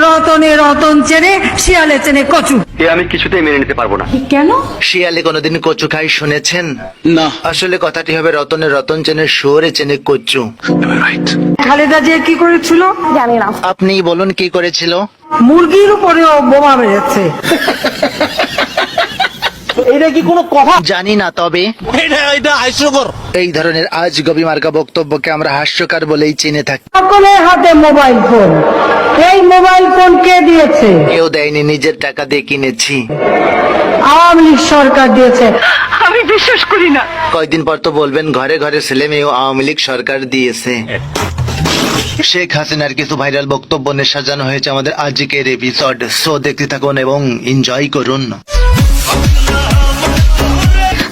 রতনে রতন চেনে, শিয়ালে চেনে কচু। এ আমি কিছুতেই মেনে নিতে পারবো না। কেন? শিয়ালে কোনোদিন কচু খাই শুনেছেন? না, আসলে কথাটি হবে রতনে রতন চেনে, শুয়োরে চেনে কচু। খালেদা জিয়া কি করেছিল জানি না। আপনি বলুন কি করেছিল? মুরগির উপরেও বোমা মেরেছে। এটা কি কোনো কথা? জানি না, তবে এটা হাস্যকর। এই ধরনের আজগবি মার্কা বক্তব্যকে আমরা হাস্যকর বলেই চিনে থাকি। সকলের হাতে মোবাইল ফোন। এই মোবাইল ফোন কে দিয়েছে? কেউ দেয়নি, নিজের টাকা দিয়ে কিনেছি। আওয়ামী লীগ সরকার দিয়েছে। আমি বিশ্বাস করি না। কয়দিন পর তো বলবেন ঘরে ঘরে ছেলে মেয়েও আওয়ামী লীগ সরকার দিয়েছে। শেখ হাসিনার কিছু ভাইরাল বক্তব্য নিয়ে সাজানো হয়েছে আমাদের আজকের এপিসোড। সো দেখতে থাকুন এবং এনজয় করুন।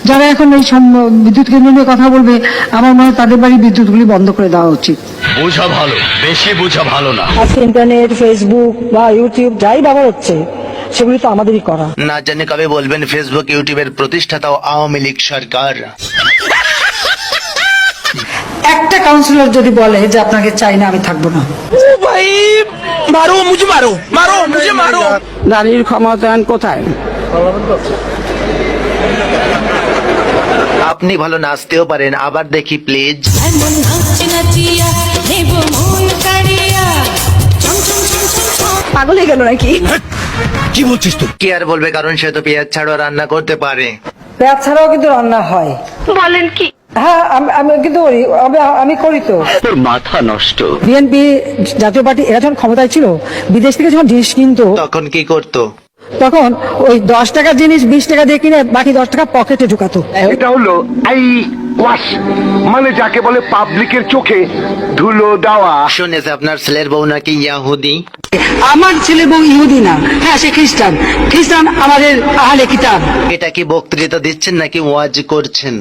যারা এখন এই বিদ্যুৎ কেন্দ্র নিয়ে কথা বলবে, আমার মনে হয় তাদের বাড়ি বিদ্যুৎগুলি বন্ধ করে দেওয়া উচিত। বোঝা ভালো, বেশি বোঝা ভালো না। আজকে ইন্টারনেট, ফেসবুক বা ইউটিউব যাই ব্যবহার হচ্ছে, সেগুলি তো আমাদেরই করা। না জানি কবে বলবেন ফেসবুক ইউটিউবের প্রতিষ্ঠাতাও আওয়ামী লীগ সরকার। একটা কাউন্সিলর যদি বলে যে আপনাকে চাই না, আমি থাকবো না। ভাই মারো মুঝে, মারো মারো মুঝে, মারো। নারীর ক্ষমতায়ন কোথায়? আপনি ভালো নাচতেও পারেন, আবার দেখি প্লিজ। এমন নাচে নাচিয়া নেব মন কাড়িয়া, চম চম চম চম চম। পাগল হয়ে গেল নাকি? কি বলছিস তুই? কি আর বলবে, কারণ সে তো পেঁয়াজ ছাড়াও রান্না করতে পারে। পেঁয়াজ ছাড়াও কিন্তু রান্না হয়। বলেন কি? হ্যাঁ, আমি কিন্তু করি। আমি করি তো। তোর মাথা নষ্ট। বিএনপি জাতীয় পার্টি এরা যখন ক্ষমতায় ছিল, বিদেশ থেকে যখন জিনিস কিনতো, তখন কি করতো? তখন ওই 10 টাকার জিনিস 20 টাকা দিয়ে কিনে বাকি 10 টাকা পকেটে ঢুকাতো। এটা হলো আই ওয়াশ, মানে যাকে বলে পাবলিকের চোখে ধুলো দেওয়া। শুনেছে আপনার ছেলের বউ নাকি ইয়াহুদি? আমার ছেলে বউ ইহুদি না, হ্যাঁ সে খ্রিস্টান। খ্রিস্টান আমাদের আহলে কিতাব। এটা কি বক্তৃতা দিচ্ছেন নাকি ওয়াজ করছেন?